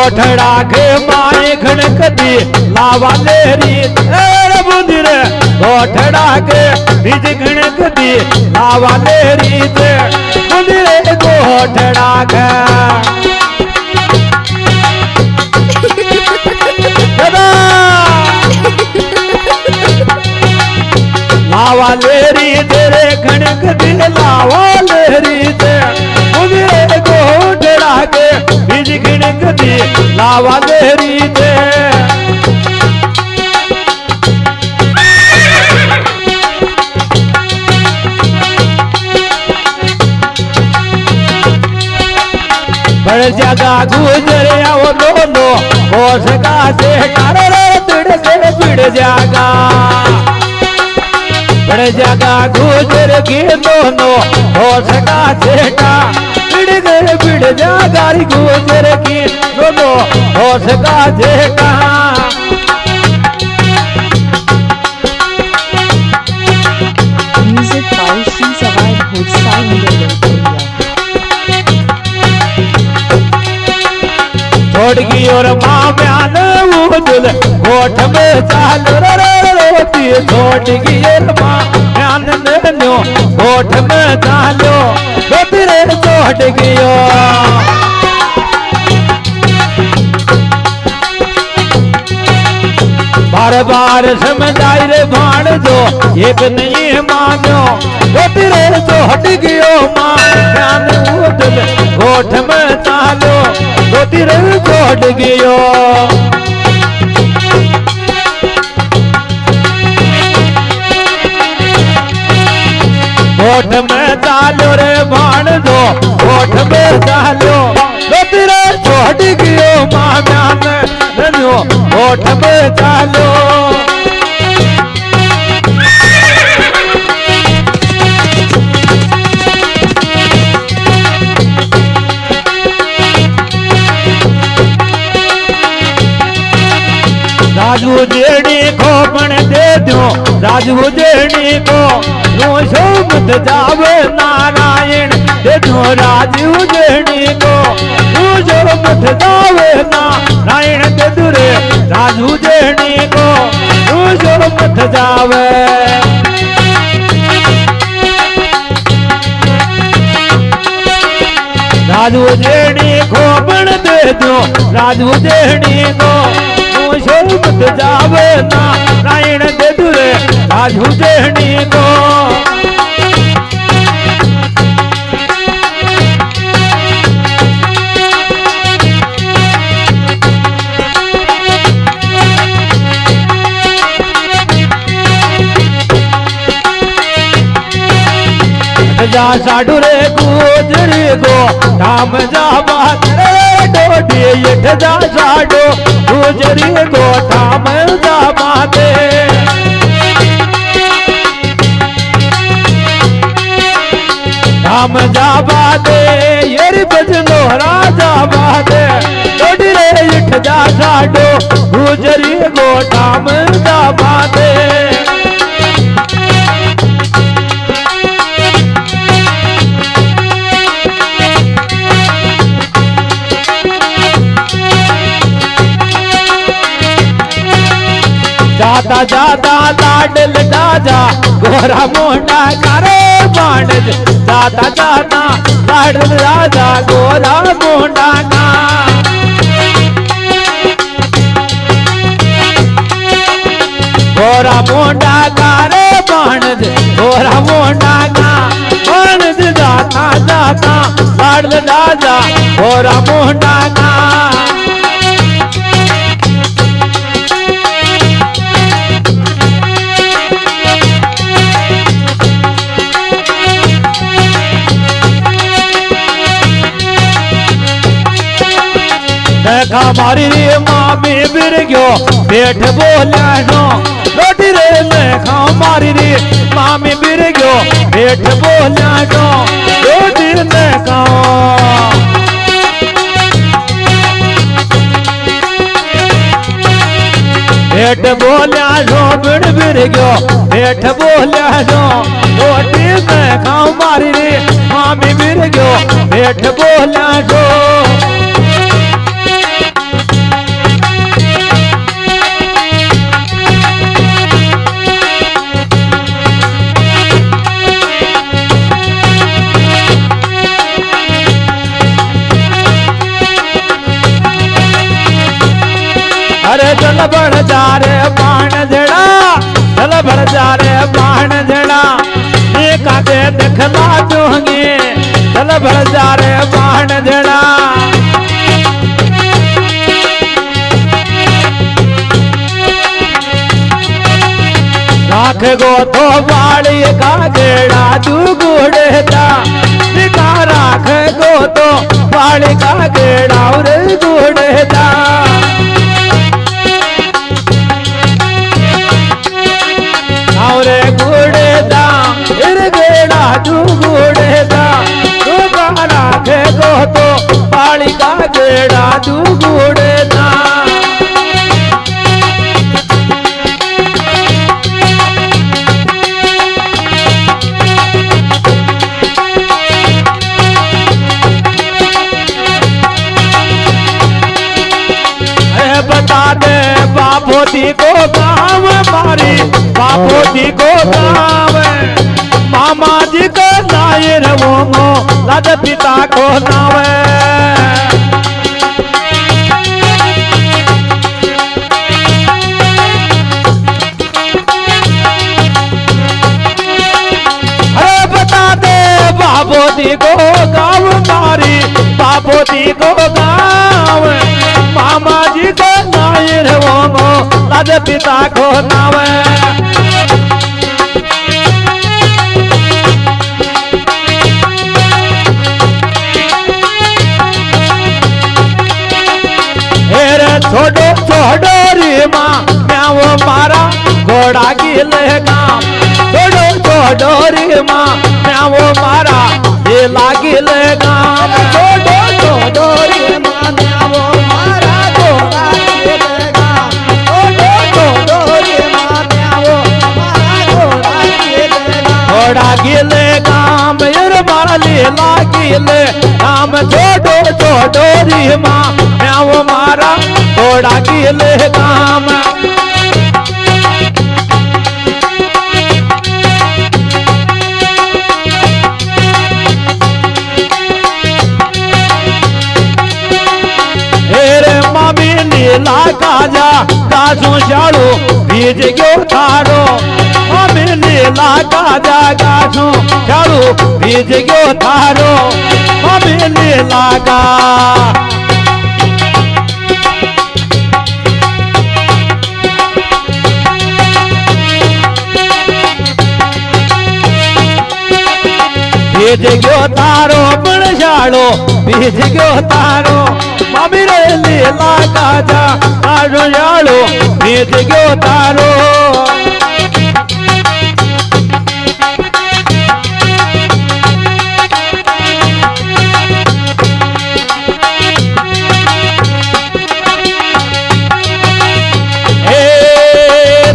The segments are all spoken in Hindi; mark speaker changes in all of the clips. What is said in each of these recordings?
Speaker 1: गोठड़ा के माए खड़कती लावा लेरी बुंदी रे गोठड़ा के बीज खड़कती लावा लेरी बुंदी रे गोठड़ा के लावा लेरी तेरे खड़क दिल लावा लेरी ते मुझे गोठड़ा के बीज खड़क दी लावा लेरी ते बड़ जगह गुजरे वो दोनों होश का से बिड़ जागा बड़ जगह गुजर के दोनों होश का सेठा बिड़ गए बिड़ जागा गुजर के दोनों होश का सेठा
Speaker 2: Music by Shri Sawai Bhotsai India.
Speaker 1: छोड़ की और माँ ब्यान उदल गोठ में चाल रोती छोड़ की और माँ ब्यान नो गोठ में चालो रोती रे छोड़ की बार बार समझाई रे भाण जो एक नहीं मानो रोती रे छोड़ की माँ ब्यान उदल गोठ में चालो रोती रे छोड़ गयो गोठ में चालो रे भाण दो गोठ में चालो रोती रे छोड़ गयो माँ ब्यान नन्यो गोठ में चालो राजू जेड़ी को पण दे दो राजू जेड़ी को नो शोभत जावे नारायण दे दो राजू जेड़ी को नो शोभत जावे नारायण दे दो रे राजू जेड़ी को नो शोभत जावे राजू जेड़ी को पण दे दो राजू जेड़ी को शोभत जावे नारायण दे दुरे राजू जेहनी को जा साडू रे गुजरी गो धाम जा बात डोडी इठ जा साडो गुजरी गो धाम जा बाते धाम जा बाते येरी बजनो राजा बाते डोडी रे इठ जा साडो गुजरी गो धाम जा बाते जाता जाता लाडल राजा गोरा मोंडा करे बाणज जाता जाता लाडल राजा गोरा मोंडा का गोरा मोंडा करे बाणज गोरा मोंडा का बाणज जाता जाता लाडल राजा गोरा मोंडा का देखा मारी रे मामी बिर गयो पेट बोला नो रोटी रे देखा मारी रे मामी बिर गयो पेट बोला नो रोटी रे देखा पेट बोला नो बिड़ बिर गयो पेट बोला नो रोटी देखा मारी रे मामी बिर गयो पेट बोला नो बड़ जा रे बाण जड़ा चल बड़ जा रे बाण जड़ा एक आगे दिखला दूंगी चल बड़ जा रे बाण जड़ा राख गो तो बाड़ी का गेड़ा तू गुड़ता का राख गो तो बाड़ी का गेड़ा और गुड़ता और गुड़ता फिर गेड़ा तू गुड़ता तू का राख गो तो बाड़ी का गेड़ा तू गुड़ता बता दे बापोती को गाँव मारी बापोती को गाँव मामा जी को नायर वो लाद पिता को नाव अरे बता दे बापोती को गाँव मारी बापोती को गाँव मामा जी को नायर वो लाद पिता को नाव छोड़ो छोड़ो रे माँ मैं वो मारा घोड़ा गिलेगा छोड़ो छोड़ो रे माँ मैं वो मारा ये लागिलेगा छोड़ो छोड़ो रे माँ मैं वो मारा घोड़ा गिलेगा छोड़ो छोड़ो रे माँ मैं वो मारा घोड़ा गिलेगा घोड़ा गिलेगा मेरे मारा ले लागिले हम छोड़ो छोड़ो रे माँ मैं वो मारा घोड़ा गिले काम हेरे मामी नीला काजा काजू शाड़ू बीज गयो थारो मामी नीला काजा काजू शाड़ू बीज गयो थारो मामी नीला का बीज गयो तारो बणशाड़ो बीज गयो तारो मामी रे लीला काजा काजो शाड़ो बीज गयो तारो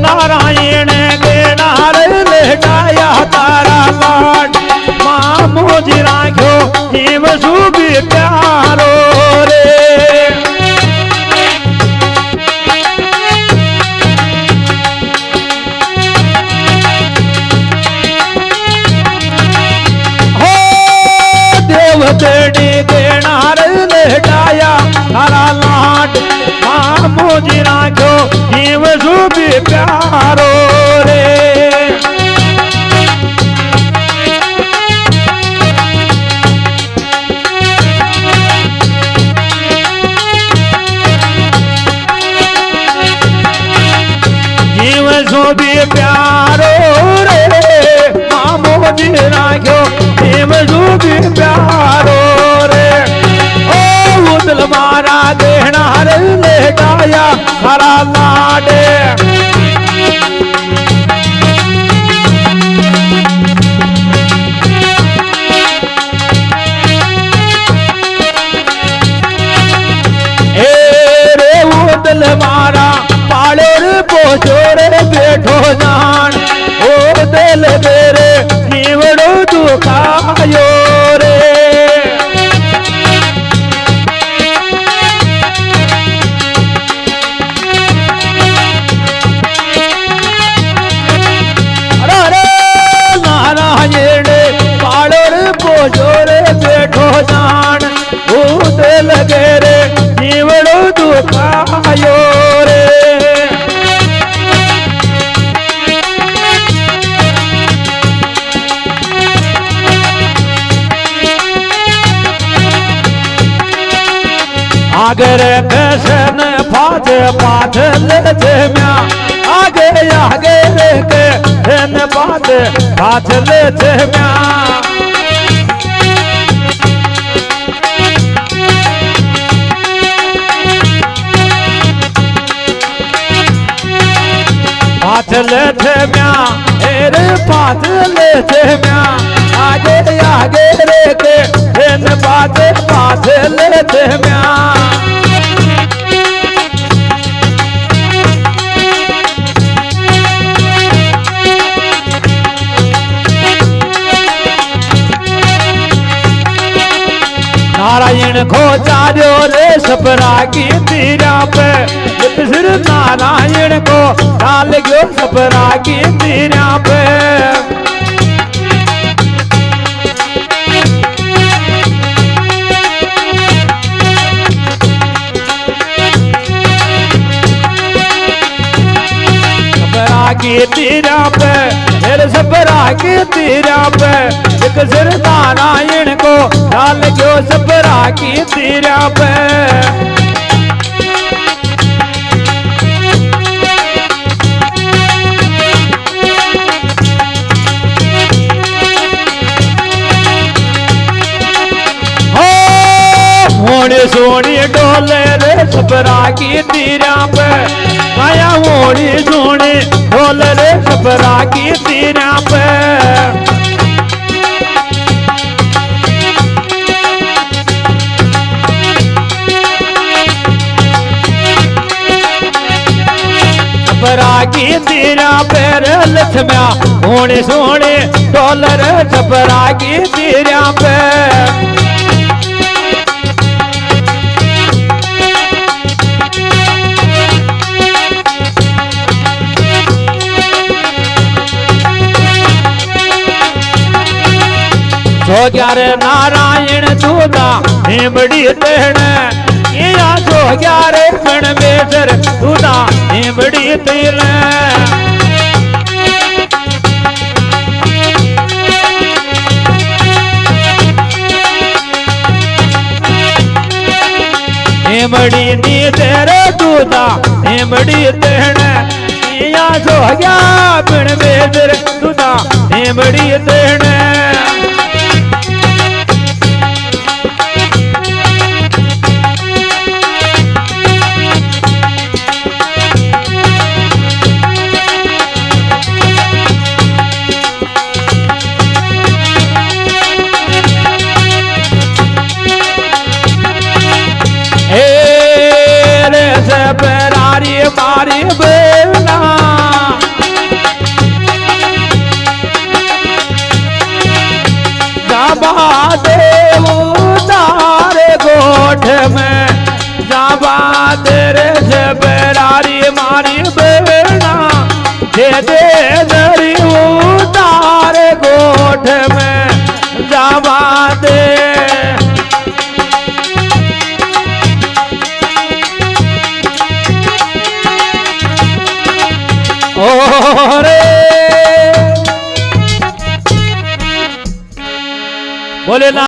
Speaker 1: नारायण के नार लेटाया तारा लाड मोजी राख्यो जीव सुबी प्यारो रे हो देव तेड़ी देनार लेटाया तारा लाड मोजी राख्यो जीव सुबी प्यारो रे भी प्यारो रे मामो जी राख्यो जीव भी प्यारो रे ओ उदल मारा देना रे लेटाया हरा लाडे उदल मारा पाले रे पोछो रे बैठो जान ओ दिल मेरे जीवड़ो दुखायो रे आगे रे फैशन फाज पाथल जम्या आगे आगे रे के फैन फाज पाथल जम्या पाथल जम्या रे पाथल जम्या आगे आगे रे के फैन फाज पाथल जम्या नारायण खो चार्यो रे सपरा की तीरा पे सिर नारायण को डाल गयो सपरा की तीरा पे सपरा की तीरा पे फिर सपरा की तीरा पे एक सिर नारायण को डाल गयो सपरा की तीरा पे मोड़ी सोनी डोले रे सपरा की तीरा पे माया मोड़ी सोनी डोले रे सपरा की तीरा पे सपरा की तीरा पे रे लक्ष्म्या मोड़ी सोनी डोले रे सपरा की तीरा पे सो ग्यारे नारायण दूधा हिमड़ी तेण या सो ग्यारे पण बेसर दूधा हिमड़ी तेण हिमड़ी नी तेरे दूधा हिमड़ी तेण या सो ग्या पण बेसर दूधा हिमड़ी तेण सपरारी मारी बेला जाबा देव तारे गोठ में जाबा तेरे सपरारी मारी बेला दे दे दरी तारे गोठ में जाबा दे रे बोले ना।